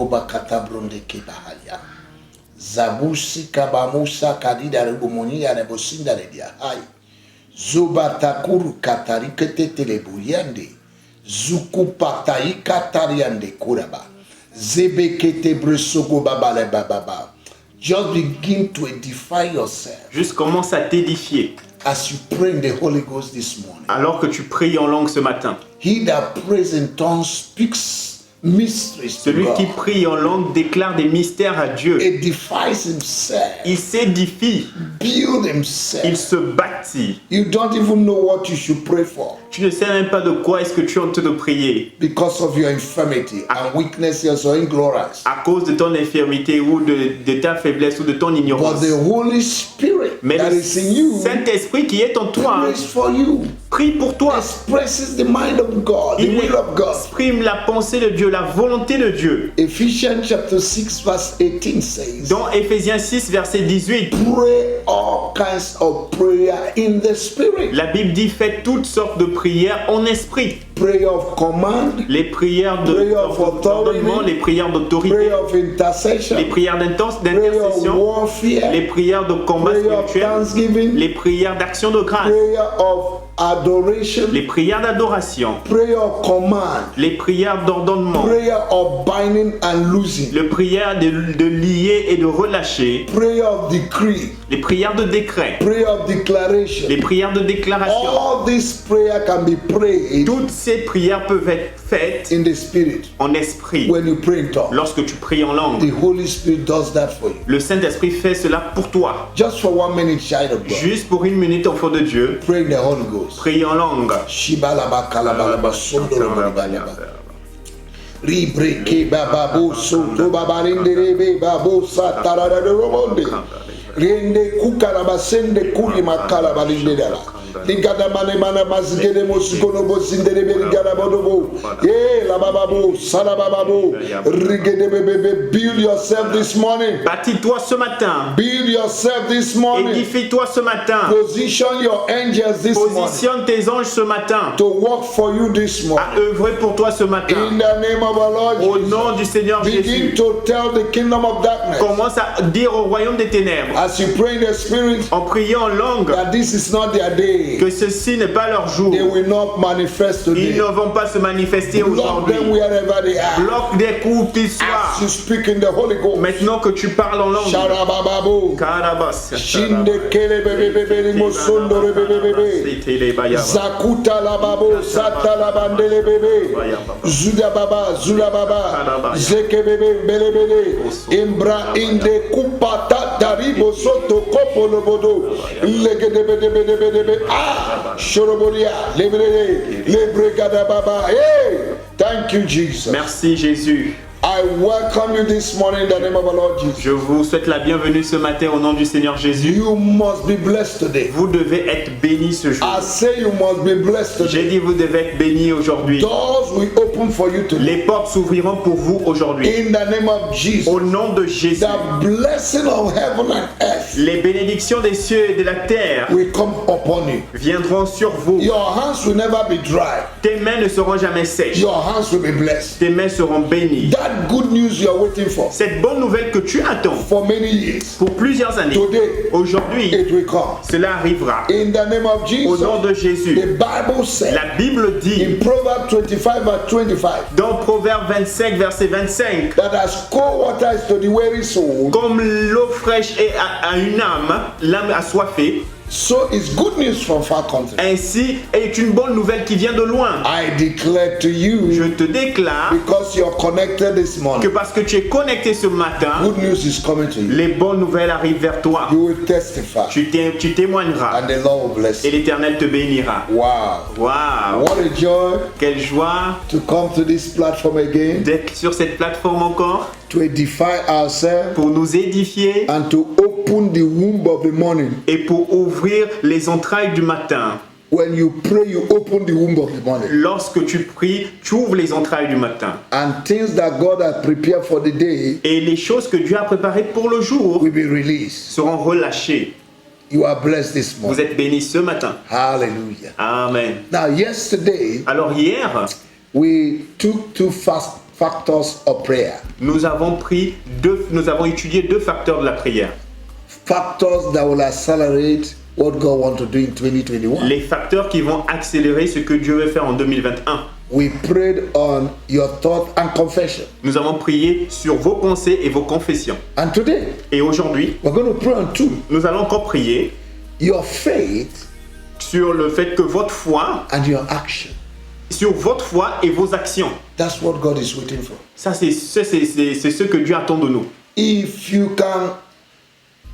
koba katabronde kebahalia. Zabusi kabamusa kadida rebomoni ya nebosinda redia hai. Zobatakuru katarikete telebuyande. Zukupatayi katariande kuraba. Zebekete bresogo babale bababa. Just begin to edify yourself. Juste commence à t'édifier. As you pray in the Holy Ghost this morning. Alors que tu pries en langue ce matin. He that prays in tongues speaks mysteries to Celui God. qui prie en langue déclare des mystères à Dieu. Edifies himself. Il s'édifie. Build himself. Il se bâtit. You don't even know what you should pray for. Tu ne sais même pas de quoi est-ce que tu es en train de prier. Because of your infirmity and weaknesses or ignorance. À cause de ton infirmité ou de ta faiblesse ou de ton ignorance. But the Holy Spirit Mais that le is in you Saint-Esprit qui est en toi prays for you. prie pour toi. Expresses the mind of God, the Il will of God. exprime la pensée de Dieu, la volonté de Dieu. Ephesians chapter 6 verse 18 says, Dans Éphésiens 6, verset 18, pray all kinds of prayer in the Spirit. la Bible dit faites toutes sortes de prières en esprit. Prayer of command, Les prières Prayer of d'ordonnement, authority, les prières d'autorité, prayer of intercession, les prières prayer of d'intercession, warfare, les prières de combat prayer of spirituel, thanksgiving, les prières d'action de grâce, prayer of adoration, les prières d'adoration, prayer of command, les prières d'ordonnement, prayer of binding and loosing, les prières de lier et de relâcher, prayer of decree, les prières de décret, prayer of declaration. les prières de déclaration. All this prayer can be prayed Toutes ces prières peuvent être faites in the Spirit en esprit. when you pray in tongues. Lorsque tu pries en langue, The Holy Spirit does that for you. le Saint-Esprit fait cela pour toi. Just for 1 minute, child of God. Juste pour une minute, enfant de Dieu, Pray in the Holy Ghost. prie en langue. Shibalaba kalabalaba sondorobalaba. Ribre ke bababo soto babarinde babo satarada romonde. Rende kukaraba sende kuri makala balinde dala. Ligada mane mana mazgede mosikono bosindere berigada bodobo. La bababo salababo. Rigede bebe. Build yourself this morning. Bâtis-toi ce matin. Build yourself this morning. Édifie-toi ce matin. Position your angels this morning Positionne tes anges ce matin. to work for you this morning. À œuvrer pour toi ce matin. In the name of our Lord Au Jesus. nom du Seigneur Begin Jésus. to tell the kingdom of darkness Commence à dire au royaume des ténèbres, as you pray in the Spirit en priant en langue, that this is not their day. que ceci n'est pas leur jour. They will not manifest Ils today. ne vont pas se manifester Block aujourd'hui. them wherever they are. Bloque des coups qu'ils As soient. you speak in the Holy Ghost. Maintenant que tu parles en langue. Sharabababo. Karabas. Shinde kele bebe bebe limosondo bebe bebe. Zakuta la babo, sata la bandele bebe. Zuda baba, zula baba. Zeke bebe bele bele. Imbra inde kupata taribo soto kopo lobodo. Lege debe debe debe debe. Shoroboria, lebrele, lebregada baba. Hey, thank you, Jesus. Merci Jésus. I welcome you this morning in the name of our Lord Jesus. Je vous souhaite la bienvenue ce matin au nom du Seigneur Jésus. You must be blessed today. Vous devez être bénis ce jour. I say you must be blessed J'ai today. dit vous devez être bénis aujourd'hui. Doors will open for you today. Les portes s'ouvriront pour vous aujourd'hui. In the name of Jesus. Au nom de Jésus. The blessing of heaven and earth Les bénédictions des cieux et de la terre will come upon you. viendront sur vous. Your hands will never be dry. Tes mains ne seront jamais sèches. Your hands will be blessed. Tes mains seront bénies. That good news you are waiting for Cette bonne nouvelle que tu attends for many years, pour plusieurs années, today aujourd'hui, it will come. cela arrivera. In the name of Au Jesus. nom de The Jésus. Bible said La Bible dit in Proverbs 25 verse 25 dans Proverbe 25, verset 25, that as cold water is to the weary soul, comme l'eau fraîche est à une âme, l'âme assoiffée, so is good news from far country. ainsi est une bonne nouvelle qui vient de loin. I declare to Je you, te déclare because you're connected this que morning, parce que tu es connecté ce matin, good news is coming to you. les bonnes nouvelles arrivent vers toi. You will testify, Tu témoigneras and the Lord will bless et you. l'Éternel te bénira. Wow. Waouh! What a joy Quelle joie to come to this platform again, d'être sur cette plateforme encore to edify ourselves pour nous édifier and to open the womb of the morning. et pour ouvrir les entrailles du matin. When you pray, you open the womb of the morning. Lorsque tu pries, tu ouvres les entrailles du matin. And things that God has prepared for the day Et les choses que Dieu a préparées pour le jour will be released. seront relâchées. You are blessed this Vous morning. êtes bénis ce matin. Hallelujah. Amen. Now, yesterday, Alors hier, we took two factors of prayer. Nous avons étudié 2 facteurs de la prière. Factors that will accelerate what God wants to do in 2021. Les facteurs qui vont accélérer ce que Dieu veut faire en 2021. We prayed on your thought and confession. Nous avons prié sur vos pensées et vos confessions. And today, Et aujourd'hui, we're going to pray on 2. nous allons encore prier Your faith sur le fait que votre foi, and your action. sur votre foi et vos actions. That's what God is waiting for. Ça, c'est ce que Dieu attend de nous. If you can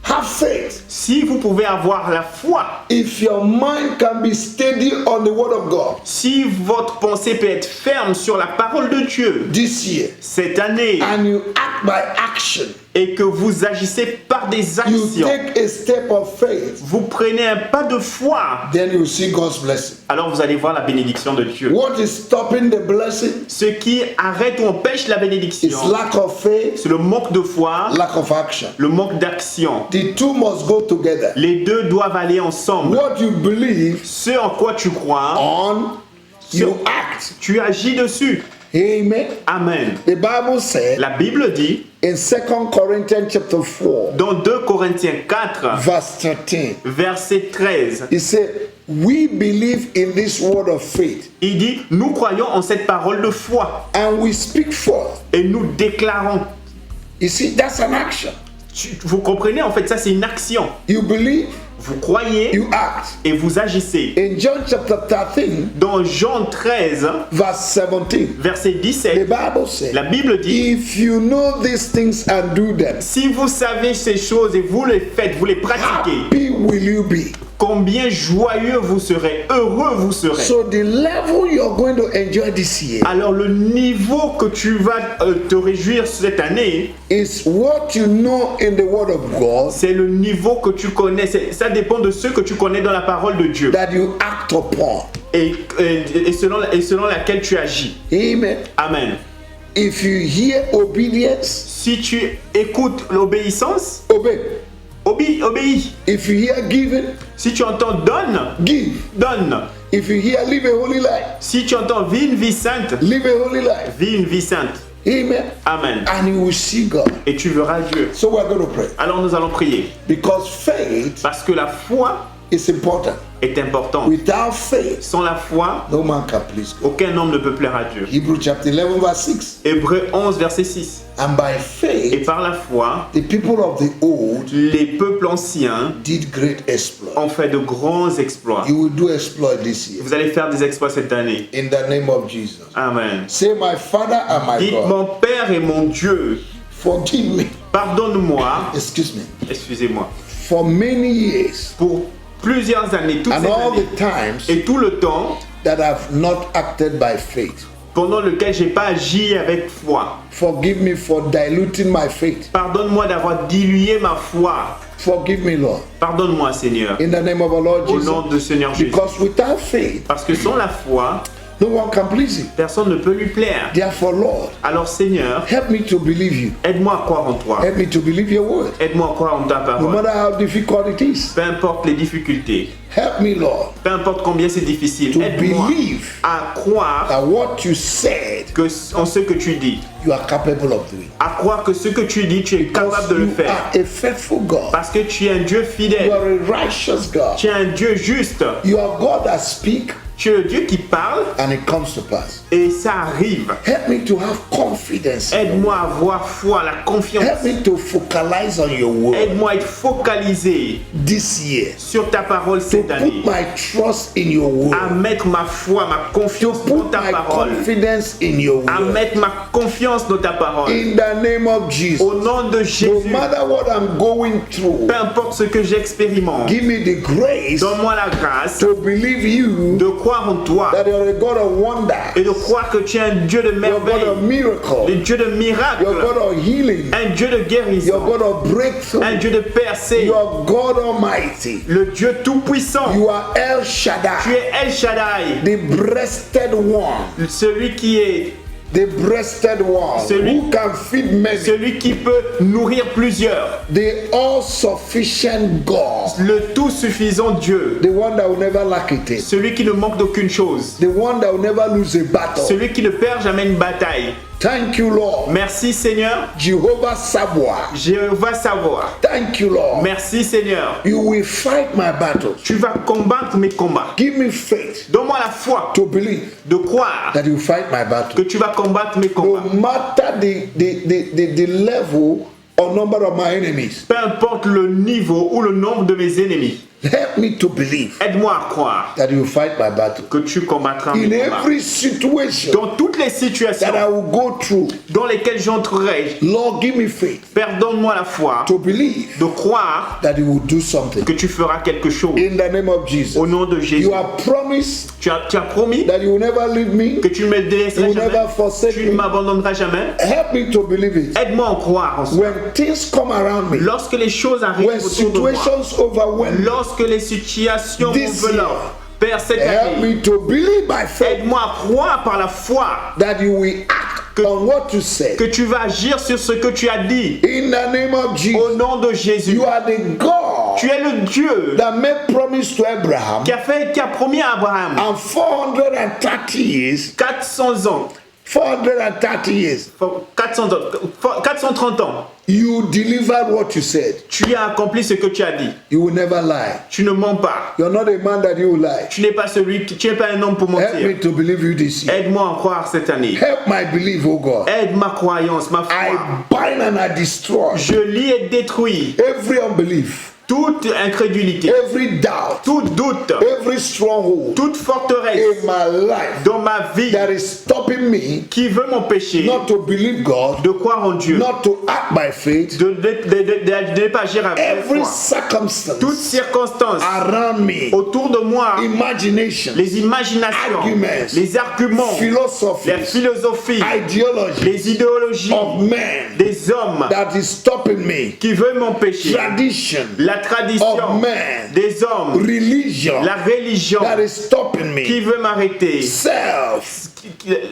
have faith, Si vous pouvez avoir la foi, if your mind can be steady on the word of God si votre pensée peut être ferme sur la parole de Dieu this year, cette année, and you act by action, et que vous agissez par des you actions, take a step of faith, vous prenez un pas de foi, then you see God's blessing. alors vous allez voir la bénédiction de Dieu. What is stopping the blessing Ce qui arrête ou empêche la is bénédiction, lack of faith, c'est le manque de foi, lack of action. le manque d'action. The two must go together. Les deux doivent aller ensemble. What you believe Ce en quoi tu crois, on, you act. tu agis dessus. Amen. Amen. The Bible said La Bible dit in 2 Corinthians chapter 4, dans 2 Corinthiens 4, verse 13, verset 13, it said, we believe in this word of faith, il dit, nous croyons en cette parole de foi and we speak forth. et nous déclarons. You see, that's an action. Vous comprenez, en fait, ça c'est une action. You believe, Vous croyez you act. et vous agissez. In John chapter 13, Dans Jean 13, verse 17, verset the 17, Bible said, la Bible dit, if you know these things and do them, si vous savez ces choses et vous les faites, vous les pratiquez, happy will you be. combien joyeux vous serez, heureux vous serez. So the level you're going to enjoy this year Alors le niveau que tu vas te réjouir cette année, is what you know in the word of God c'est le niveau que tu connais. Ça dépend de ce que tu connais dans la parole de Dieu that you act upon. et selon laquelle tu agis. Amen. Amen. If you hear obedience, Si tu écoutes l'obéissance, obey. obéis. If you hear giving, Si tu entends donne, give. donne. If you hear live a holy life, Si tu entends vis une vie sainte, live a holy life. vis une vie sainte. Amen. Amen. And you will see God. Et tu verras Dieu. So we're going to pray. Alors nous allons prier. Because faith Parce que la foi is important. est importante. Without faith, Sans la foi, no man can please God. aucun homme ne peut plaire à Dieu. Hebrews chapter 11 verse 6. Hébreux 11, verset 6. And by Et faith, par la foi, the people of the old les peuples anciens did great exploits. ont fait de grands exploits. You will do exploit this year. Vous allez faire des exploits cette année. In the name of Jesus. Amen. Say, my Father and my Dites, God, mon Père et mon Dieu, forgive me. pardonne-moi, Excuse me. excusez-moi, For many years pour plusieurs années, toutes and ces all années, the times et tout le temps that I've not acted by faith. pendant lequel j'ai pas agi avec foi. Forgive me for diluting my faith. Pardonne-moi d'avoir dilué ma foi. Forgive me, Lord. Pardonne-moi, Seigneur, In the name of our Lord au Jesus. nom de Seigneur Jésus. Because without faith, Parce que sans la foi, no one can please you. personne ne peut lui plaire. Therefore, Lord, Alors, Seigneur, help me to believe you. aide-moi à croire en toi. Help me to believe your word. Aide-moi à croire en ta No parole. matter how difficult it is. Peu importe les difficultés, Help me, Lord, peu importe combien c'est difficile, to aide-moi believe à croire that what you said, en ce que tu dis. you are capable of doing. À croire que ce que tu dis, tu es capable de le You faire. are a faithful God. Parce que tu es un Dieu You fidèle. are a righteous God. Tu es un Dieu juste. You are God that speaks Tu es le Dieu qui parle and it comes to pass. et ça arrive. Help me to have confidence. Aide-moi à avoir foi, la confiance. Help me to focalize on your word Aide-moi à être focalisé this year. sur ta parole To cette put année. my trust in your word. À mettre ma foi, ma To confiance dans put ta my parole. confidence in your À word. mettre ma confiance dans ta parole. In the name of Jesus. Au nom de No Jésus, matter what I'm going through, peu importe ce que j'expérimente, give me the grace donne-moi la grâce to believe you de croire en toi that you're a God of wonder. et de croire que tu es un Dieu de You're a God merveille, of miracle. un Dieu de You're a miracles, God of healing. un Dieu de You're a guérison, God of breakthrough. un Dieu de percée, You're God Almighty. le Dieu tout-puissant. You are El Tu Shaddai, es El Shaddai, the breasted one. celui qui est, The breasted one Celui- who can feed many. celui qui peut nourrir plusieurs, The all-sufficient God. le tout-suffisant Dieu, The one that will never lack it. celui qui ne manque d'aucune chose, The one that will never lose a battle. celui qui ne perd jamais une bataille. Thank you, Lord. Merci Seigneur. Jehovah Sabaoth. Jéhovah Sabaoth. Thank you, Lord. Merci Seigneur. You will fight my battles. Tu vas combattre mes combats. Give me faith Donne-moi la foi to believe de croire that you fight my battle. que tu vas combattre mes No combats. matter the level or number of my enemies, Peu importe le niveau ou le nombre de mes ennemis. help me to believe Aide-moi à croire that you fight my battle. que tu combattras mes In combats. every situation Dans toutes les situations that I will go through, dans lesquelles j'entrerai, Lord, give me faith Père, donne-moi la foi to believe de croire that you will do something. que tu feras quelque chose. In the name of Jesus. Au nom de Jésus. You have promised Tu as promis that you will never leave me. que tu ne me You délaisseras will jamais. never forsake Tu ne me. m'abandonneras jamais. Help me to believe it. Aide-moi à en croire en ça. When things come around me, Lorsque les choses arrivent when autour de moi, situations overwhelm me, lorsque les situations This m'enveloppent, year, Père, cette help année, me to believe by faith aide-moi à croire par la foi that you will act on what you said. que tu vas agir sur ce que tu as dit. In the name of Au Jesus, nom de Jésus, you are the God tu es le Dieu that made promise to Abraham, qui a promis à Abraham and 430 years, 400 ans, 430 years, 430 ans. you delivered what you said. Tu as accompli ce que tu as dit. You will never lie. Tu ne mens pas. You're not a man that you will lie. Tu n'es pas un homme pour Help me mentir. to believe you this year. Aide-moi à en croire cette année. Help my belief, oh God. Aide ma croyance, ma foi. I bind and I destroy Je lis et détruis every unbelief, toute incrédulité, every doubt, tout doute, every stronghold toute forteresse in my life dans ma vie that is stopping me qui veut m'empêcher not to believe God, de croire en Dieu, not to act by faith. de ne pas agir avec Every foi. circumstance Toute circonstance around me, autour de moi, imagination, les imaginations, Arguments, les arguments, les philosophies, philosophies, ideology les idéologies of men des hommes that is stopping me, qui veulent m'empêcher, tradition la tradition of men, des hommes, religion la religion that is stopping qui me, veut m'arrêter, self,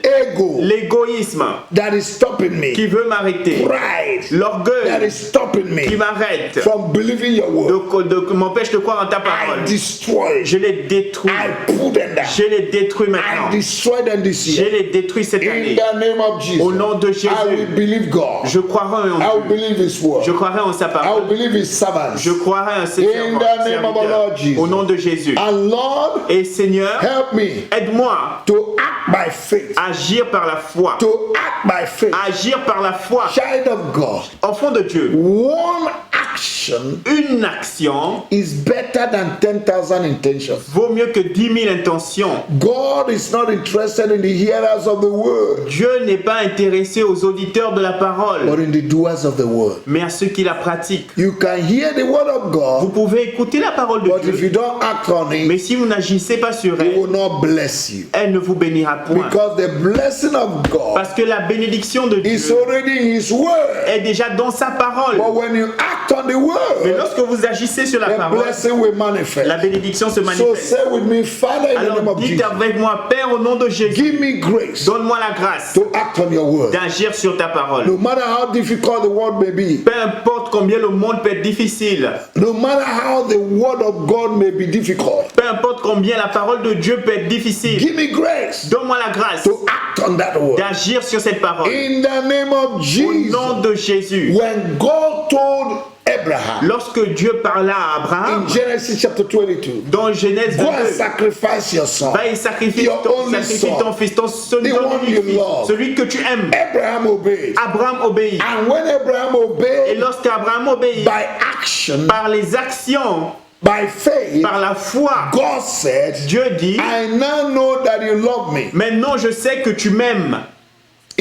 ego l'égoïsme that is stopping me, qui veut m'arrêter, pride that l'orgueil is stopping qui me m'arrête, from believing your word. m'empêche de croire en ta I parole. destroy, Je les détruis. I put them down, Je les détruis I maintenant. destroy them this Je year. les détruis cette In année. the name of Au Jesus, nom de I will Jésus, believe God. je croirai en I will Dieu. believe His word. Je croirai en sa I will parole. believe His servants. Je croirai en ses In the name of our Lord Jesus. Au nom de Jésus. And Lord, Et Seigneur, help me aide-moi to act by faith. à agir par la foi. To act by faith. À agir par la foi. Child of God, Enfant de Dieu, one action une action is better than 10,000 intentions. vaut mieux que 10 000 intentions. God is not interested in the hearers of the word, Dieu n'est pas intéressé aux auditeurs de la parole, but in the doers of the word. mais à ceux qui la pratiquent. You can hear the word of Vous God, pouvez écouter la parole de but if you Dieu, don't act on mais it, si vous n'agissez pas sur He will elle, not bless you. elle ne vous bénira point. Because the blessing of God Parce que la bénédiction de is Dieu already in His word. est déjà dans sa parole. But when you act on the Mais word, lorsque vous agissez sur la the parole, blessing will la manifest. bénédiction se So manifeste. say with me, Father, in the Alors name of dites Jesus, avec moi, Père, au nom de Jésus, give me grace donne-moi la grâce to act on your word. d'agir sur ta parole. No matter how difficult the word may be, Peu importe combien le monde peut être difficile, no matter how the word of God may be difficult, peu importe combien la parole de Dieu peut être difficile, give me grace donne-moi la grâce to act on that word. d'agir sur cette parole. In the name of Au Jesus, nom de Jésus, when God told Abraham lorsque Dieu parla à Abraham, in Genesis chapter 22, dans Genèse go and 22, sacrifice your son, va et sacrifie your only ton fils, ton the one you love. celui que tu aimes. Abraham obeyed. Abraham obéit. And when Abraham Et obeyed lorsqu'Abraham obéit, by action, par les actions, by faith, par la foi, God said, Dieu dit, I now know that you love me. maintenant je sais que tu m'aimes.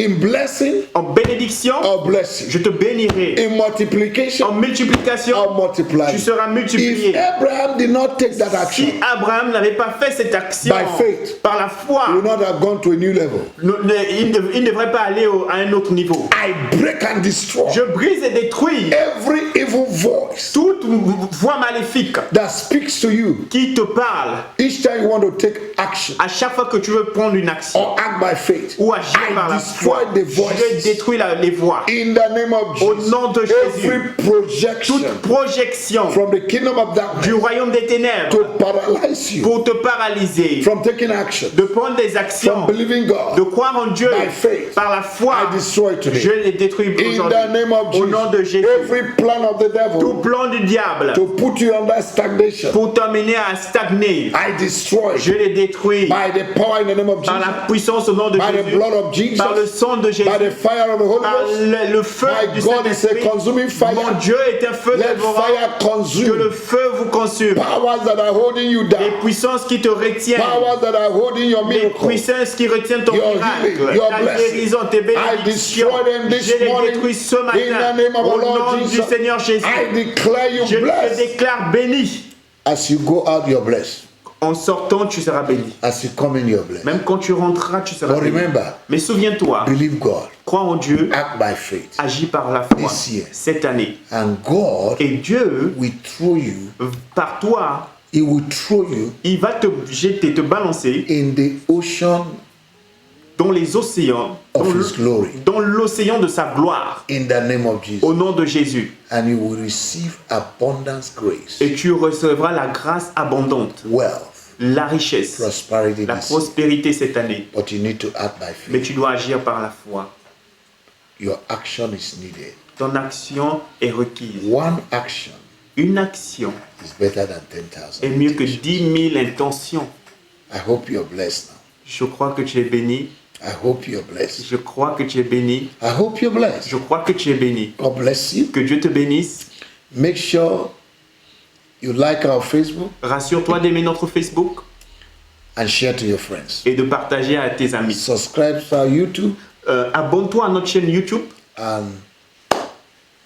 In blessing, En bénédiction, I'll bless you. je te bénirai. In multiplication, En multiplication, I'll multiply tu you. seras multiplié. If Abraham did not take that action, Si Abraham n'avait pas fait cette action By faith, par la he foi, would not have gone to a new level. il ne devrait pas aller à un autre niveau. I break and destroy Je brise et détruis every evil voice toute voix maléfique that speaks to you qui te parle each time you want to take action à chaque fois que tu veux prendre une action or act by faith. ou agir par I la destroy voix. the voices. Je détruis les voix. In the name of Au Jesus. nom de Jésus. Every projection Toute projection from the kingdom of darkness du royaume des ténèbres to paralyze you pour te paralyser, from taking action, de prendre des from actions, believing God, de croire en Dieu by faith, par la foi, I destroy today. je les détruis In the aujourd'hui. name of Au nom de Jesus, Jésus. every plan of the Tout devil plan du diable to put you under stagnation, pour t'amener à stagner, I destroy je les détruis by the power in the name of par Jesus, la puissance au nom de by the Jésus, blood of Jesus, par le sang de Jésus, by the fire of the Holy par Ghost. le feu My du God is a Saint-Esprit. consuming fire. Mon Dieu est un feu Let dévorant. fire Que le consume feu vous consume. powers that are holding you Les down, puissances qui te retiennent. powers that are holding your Les miracle. puissances qui retiennent ton Your miracle, healing, your ta blessing. guérison, tes I bénédictions. destroy them this Je les morning détruis ce in the matin. name of Au our Lord nom du Jesus. Seigneur Jésus. I declare you Je te blessed. déclare béni. As you go out, you're blessed. En sortant, tu seras béni. As you come in, you're blessed. Même quand tu rentreras, tu seras But béni. remember, Mais souviens-toi, believe God, crois en Dieu, act by faith, agis par la foi This year. cette année. and God Et Dieu, will throw you. par toi, He will throw you il va te jeter, te balancer in the ocean dans les océans, of His glory. dans l'océan de sa gloire, In the name of Jesus, au nom de Jésus. and you will receive abundance grace, Et tu recevras la grâce abondante, wealth, la richesse, prosperity la this year. prospérité cette année. But you need to act by Mais faith. tu dois agir par la foi. Your action is needed. Ton action est requise. One action Une action is better than 10,000. est mieux que 10 000 intentions. I hope you're blessed now. Je crois que tu es béni. I hope you're blessed. Je crois que tu es béni. I hope you're blessed. Je crois que tu es béni. God bless you. Que Dieu te bénisse. Make sure you like our Facebook Rassure-toi d'aimer notre Facebook and share to your friends. et de partager à tes amis. Subscribe to our YouTube Abonne-toi à notre chaîne YouTube and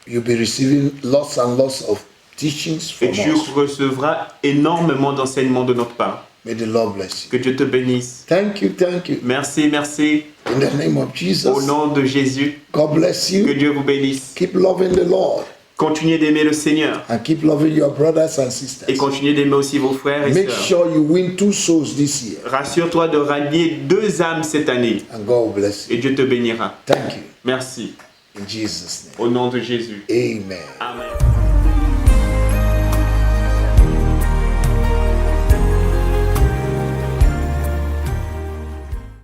you'll be receiving lots and lots of teachings et from tu us. recevras énormément d'enseignements de notre part. May the Lord bless you. Que Dieu te bénisse. Thank you, thank you. Merci, merci. In the name of Au Jesus, nom de Jésus, God bless que you. Dieu vous bénisse. Keep loving the Lord Continuez d'aimer le Seigneur and keep loving your brothers and et sisters. continuez d'aimer aussi vos frères et Make sœurs. sure you win 2 souls this year Rassure-toi de rallier 2 âmes cette année and God will bless you. et Dieu te bénira. Thank you. Merci. In Jesus' name. Au nom de Jésus. Amen. Amen.